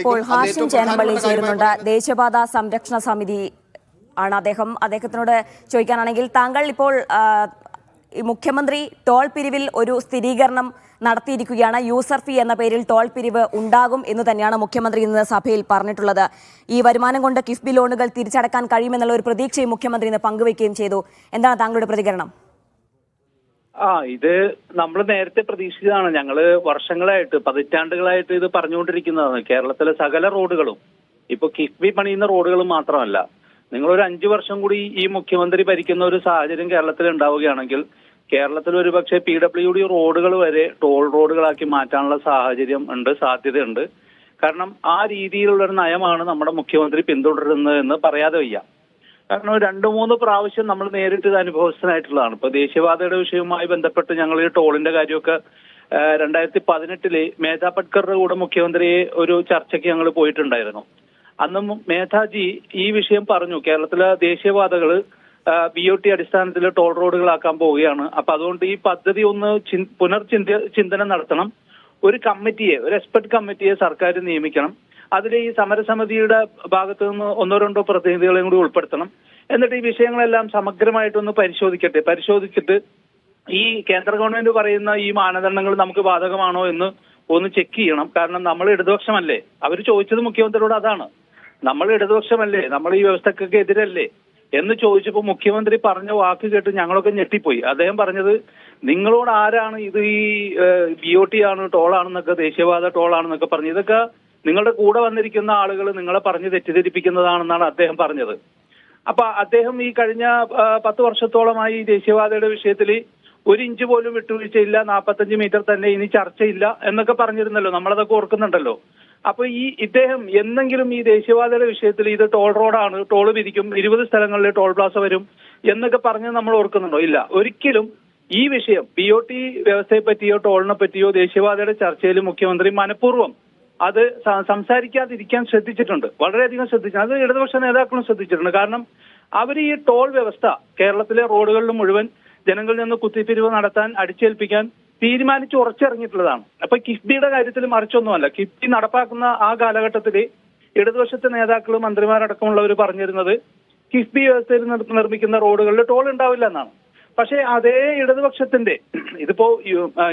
ഇപ്പോൾ ഹാഷിം ചേനമ്പള്ളി ചേരുന്നുണ്ട്. ദേശീയപാത സംരക്ഷണ സമിതി ആണ് അദ്ദേഹത്തിനോട് ചോദിക്കാനാണെങ്കിൽ താങ്കൾ ഇപ്പോൾ മുഖ്യമന്ത്രി ടോൾ പിരിവിൽ ഒരു സ്ഥിരീകരണം നടത്തിയിരിക്കുകയാണ്. യൂസർ ഫീ എന്ന പേരിൽ ടോൾ പിരിവ് ഉണ്ടാകും എന്ന് തന്നെയാണ് മുഖ്യമന്ത്രി ഇന്ന് സഭയിൽ പറഞ്ഞിട്ടുള്ളത്. ഈ വരുമാനം കൊണ്ട് കിഫ്ബി ലോണുകൾ തിരിച്ചടക്കാൻ കഴിയുമെന്നുള്ള ഒരു പ്രതീക്ഷയും മുഖ്യമന്ത്രി ഇന്ന് പങ്കുവയ്ക്കുകയും ചെയ്തു. എന്താണ് താങ്കളുടെ പ്രതികരണം? ഇത് നമ്മൾ നേരത്തെ പ്രതീക്ഷിച്ചതാണ്. ഞങ്ങള് വർഷങ്ങളായിട്ട് പതിറ്റാണ്ടുകളായിട്ട് ഇത് പറഞ്ഞുകൊണ്ടിരിക്കുന്നതാണ്. കേരളത്തിലെ സകല റോഡുകളും ഇപ്പൊ കിഫ്ബി പണിയുന്ന റോഡുകളും മാത്രമല്ല, നിങ്ങളൊരു 5 വർഷം കൂടി ഈ മുഖ്യമന്ത്രി ഭരിക്കുന്ന ഒരു സാഹചര്യം കേരളത്തിൽ ഉണ്ടാവുകയാണെങ്കിൽ കേരളത്തിൽ ഒരുപക്ഷെ PWD റോഡുകൾ വരെ ടോൾ റോഡുകളാക്കി മാറ്റാനുള്ള സാഹചര്യം ഉണ്ട്, സാധ്യതയുണ്ട്. കാരണം ആ രീതിയിലുള്ള ഒരു നയമാണ് നമ്മുടെ മുഖ്യമന്ത്രി പിന്തുടരുന്നത് എന്ന് പറയാതെ വയ്യ. കാരണം 2-3 പ്രാവശ്യം നമ്മൾ നേരിട്ട് ഇത് അനുഭവസ്ഥനായിട്ടുള്ളതാണ്. ഇപ്പൊ ദേശീയപാതയുടെ വിഷയവുമായി ബന്ധപ്പെട്ട് ഞങ്ങൾ ഈ ടോളിന്റെ കാര്യമൊക്കെ 2018 മേധാ പട്കറുടെ കൂടെ മുഖ്യമന്ത്രിയെ ഒരു ചർച്ചയ്ക്ക് ഞങ്ങൾ പോയിട്ടുണ്ടായിരുന്നു. അന്ന് മേധാജി ഈ വിഷയം പറഞ്ഞു, കേരളത്തിലെ ദേശീയപാതകള് BOT അടിസ്ഥാനത്തിൽ ടോൾ റോഡുകളാക്കാൻ പോവുകയാണ്. അപ്പൊ അതുകൊണ്ട് ഈ പദ്ധതി ഒന്ന് ചിന്തനം നടത്തണം. ഒരു കമ്മിറ്റിയെ, ഒരു എക്സ്പെർട്ട് കമ്മിറ്റിയെ സർക്കാർ നിയമിക്കണം. അതിൽ ഈ സമരസമിതിയുടെ ഭാഗത്ത് നിന്ന് 1-2 പ്രതിനിധികളെയും കൂടി ഉൾപ്പെടുത്തണം. എന്നിട്ട് ഈ വിഷയങ്ങളെല്ലാം സമഗ്രമായിട്ടൊന്ന് പരിശോധിച്ചിട്ട് ഈ കേന്ദ്ര ഗവൺമെന്റ് പറയുന്ന ഈ മാനദണ്ഡങ്ങൾ നമുക്ക് ബാധകമാണോ എന്ന് ഒന്ന് ചെക്ക് ചെയ്യണം. കാരണം നമ്മൾ ഇടതുപക്ഷമല്ലേ, അവർ ചോദിച്ചത് മുഖ്യമന്ത്രിയോട് അതാണ്. നമ്മൾ ഇടതുപക്ഷമല്ലേ, നമ്മൾ ഈ വ്യവസ്ഥക്കൊക്കെ എതിരല്ലേ എന്ന് ചോദിച്ചപ്പോൾ മുഖ്യമന്ത്രി പറഞ്ഞ വാക്ക് കേട്ട് ഞങ്ങളൊക്കെ ഞെട്ടിപ്പോയി. അദ്ദേഹം പറഞ്ഞത്, നിങ്ങളോട് ആരാണ് ഇത് ഈ BOT ആണ്, ടോളാണെന്നൊക്കെ, ദേശീയപാത ടോളാണെന്നൊക്കെ പറഞ്ഞു, ഇതൊക്കെ നിങ്ങളുടെ കൂടെ വന്നിരിക്കുന്ന ആളുകൾ നിങ്ങളെ പറഞ്ഞ് തെറ്റിദ്ധരിപ്പിക്കുന്നതാണെന്നാണ് അദ്ദേഹം പറഞ്ഞത്. അപ്പൊ അദ്ദേഹം ഈ കഴിഞ്ഞ 10 വർഷത്തോളമായി ഈ ദേശീയപാതയുടെ വിഷയത്തിൽ 1 ഇഞ്ച് പോലും വിട്ടുവീഴ്ചയില്ല, 45 മീറ്റർ തന്നെ, ഇനി ചർച്ചയില്ല എന്നൊക്കെ പറഞ്ഞിരുന്നല്ലോ, നമ്മളതൊക്കെ ഓർക്കുന്നുണ്ടല്ലോ. അപ്പൊ ഇദ്ദേഹം എന്തെങ്കിലും ഈ ദേശീയപാതയുടെ വിഷയത്തിൽ ഇത് ടോൾ റോഡാണ്, ടോൾ പിരിക്കും, 20 സ്ഥലങ്ങളിൽ ടോൾ പ്ലാസ വരും എന്നൊക്കെ പറഞ്ഞ് നമ്മൾ ഓർക്കുന്നുണ്ടോ? ഇല്ല, ഒരിക്കലും ഈ വിഷയം BOT വ്യവസ്ഥയെ പറ്റിയോ ടോളിനെ പറ്റിയോ ദേശീയപാതയുടെ ചർച്ചയിൽ മുഖ്യമന്ത്രി മനഃപൂർവ്വം അത് സംസാരിക്കാതിരിക്കാൻ ശ്രദ്ധിച്ചിട്ടുണ്ട്, വളരെയധികം ശ്രദ്ധിച്ചിട്ടുണ്ട്. അത് ഇടതുപക്ഷ നേതാക്കളും ശ്രദ്ധിച്ചിട്ടുണ്ട്. കാരണം അവർ ഈ ടോൾ വ്യവസ്ഥ കേരളത്തിലെ റോഡുകളിൽ മുഴുവൻ ജനങ്ങളിൽ നിന്ന് കുത്തിപ്പിരിവ് നടത്താൻ, അടിച്ചേൽപ്പിക്കാൻ തീരുമാനിച്ച് ഉറച്ചിറങ്ങിയിട്ടുള്ളതാണ്. അപ്പൊ കിഫ്ബിയുടെ കാര്യത്തിൽ മറിച്ചൊന്നുമല്ല. കിഫ്ബി നടപ്പാക്കുന്ന ആ കാലഘട്ടത്തിൽ ഇടതുപക്ഷത്തെ നേതാക്കളും മന്ത്രിമാരടക്കമുള്ളവർ പറഞ്ഞിരുന്നത് കിഫ്ബി വ്യവസ്ഥയിൽ നിർമ്മിക്കുന്ന റോഡുകളിൽ ടോൾ ഉണ്ടാവില്ല എന്നാണ്. പക്ഷേ അതേ ഇടതുപക്ഷത്തിന്റെ, ഇതിപ്പോ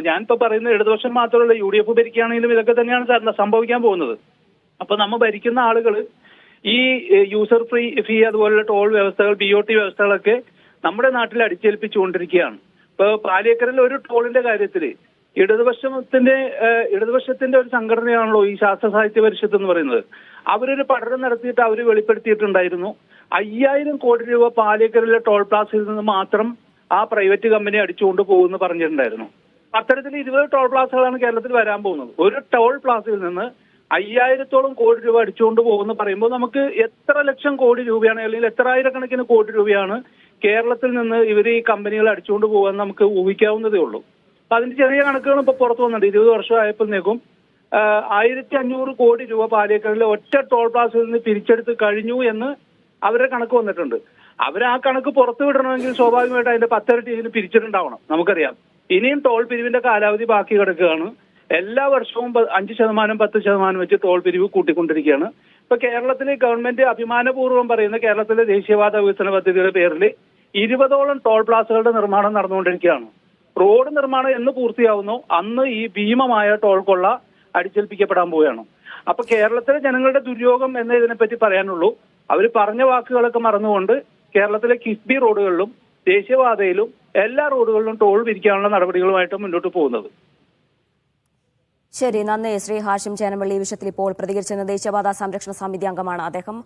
ഞാനിപ്പോ പറയുന്ന ഇടതുപക്ഷം മാത്രമല്ല, UDF ഭരിക്കുകയാണെങ്കിലും ഇതൊക്കെ തന്നെയാണ് സംഭവിക്കാൻ പോകുന്നത്. അപ്പൊ നമ്മൾ ഭരിക്കുന്ന ആളുകൾ ഈ യൂസർ ഫീ അതുപോലുള്ള ടോൾ വ്യവസ്ഥകൾ, BOT വ്യവസ്ഥകളൊക്കെ നമ്മുടെ നാട്ടിൽ അടിച്ചേൽപ്പിച്ചുകൊണ്ടിരിക്കുകയാണ്. ഇപ്പൊ പാലിയേക്കറിൽ ഒരു ടോളിന്റെ കാര്യത്തിൽ ഇടതുപക്ഷത്തിന്റെ ഒരു സംഘടനയാണല്ലോ ഈ ശാസ്ത്ര സാഹിത്യ പരിഷത്ത് എന്ന് പറയുന്നത്. അവരൊരു പഠനം നടത്തിയിട്ട് അവർ വെളിപ്പെടുത്തിയിട്ടുണ്ടായിരുന്നു, 5000 കോടി രൂപ പാലിയേക്കറിലെ ടോൾ പ്ലാസയിൽ നിന്ന് മാത്രം ആ പ്രൈവറ്റ് കമ്പനി അടിച്ചുകൊണ്ട് പോകുമെന്ന് പറഞ്ഞിട്ടുണ്ടായിരുന്നു. അത്തരത്തിൽ 20 ടോൾ പ്ലാസകളാണ് കേരളത്തിൽ വരാൻ പോകുന്നത്. ഒരു ടോൾ പ്ലാസയിൽ നിന്ന് 5000-ഓളം കോടി രൂപ അടിച്ചുകൊണ്ട് പോകുമെന്ന് പറയുമ്പോൾ നമുക്ക് എത്ര ലക്ഷം കോടി രൂപയാണ്, അല്ലെങ്കിൽ എത്ര ആയിരക്കണക്കിന് കോടി രൂപയാണ് കേരളത്തിൽ നിന്ന് ഇവർ ഈ കമ്പനികൾ അടിച്ചുകൊണ്ട് പോകാൻ നമുക്ക് ഊഹിക്കാവുന്നതേ ഉള്ളൂ. അപ്പൊ അതിന്റെ ചെറിയ കണക്കുകൾ ഇപ്പൊ പുറത്തു വന്നിട്ടുണ്ട്. 20 വർഷം ആയപ്പോഴേക്കും 1500 കോടി രൂപ പാലിയേക്കറിലെ ഒറ്റ ടോൾ പ്ലാസയിൽ നിന്ന് പിരിച്ചെടുത്ത് കഴിഞ്ഞു എന്ന് അവരുടെ കണക്ക് വന്നിട്ടുണ്ട്. അവർ ആ കണക്ക് പുറത്തു വിടണമെങ്കിൽ സ്വാഭാവികമായിട്ട് അതിന്റെ 10 ഇരട്ടി ഇതിന് പിരിച്ചിട്ടുണ്ടാവണം. നമുക്കറിയാം ഇനിയും ടോൾ പിരിവിന്റെ കാലാവധി ബാക്കി കിടക്കുകയാണ്. എല്ലാ വർഷവും 5%, 10% വെച്ച് ടോൾ പിരിവ് കൂട്ടിക്കൊണ്ടിരിക്കുകയാണ്. ഇപ്പൊ കേരളത്തിലെ ഗവൺമെന്റ് അഭിമാനപൂർവ്വം പറയുന്ന കേരളത്തിലെ ദേശീയപാത വികസന പദ്ധതിയുടെ പേരിൽ 20ഓളം ടോൾ പ്ലാസകളുടെ നിർമ്മാണം നടന്നുകൊണ്ടിരിക്കുകയാണ്. റോഡ് നിർമ്മാണം എന്ന് പൂർത്തിയാവുന്നു അന്ന് ഈ ഭീമമായ ടോൾ കൊള്ള അടിച്ചേൽപ്പിക്കപ്പെടാൻ പോവുകയാണ്. അപ്പൊ കേരളത്തിലെ ജനങ്ങളുടെ ദുര്യോഗം എന്നേ ഇതിനെപ്പറ്റി പറയാനുള്ളൂ. അവർ പറഞ്ഞ വാക്കുകളൊക്കെ മറന്നുകൊണ്ട് കേരളത്തിലെ കിഫ്ബി റോഡുകളിലും ദേശീയപാതയിലും എല്ലാ റോഡുകളിലും ടോൾ പിരിക്കാനുള്ള നടപടികളുമായിട്ട് മുന്നോട്ട് പോകുന്നത്. ശരി, നന്ദി ശ്രീ ഹാഷിം ചേനമ്പള്ളി. ഈ വിഷയത്തിൽ ഇപ്പോൾ പ്രതികരിച്ചിരുന്ന ദേശീയപാത സംരക്ഷണ സമിതി അംഗമാണ് അദ്ദേഹം.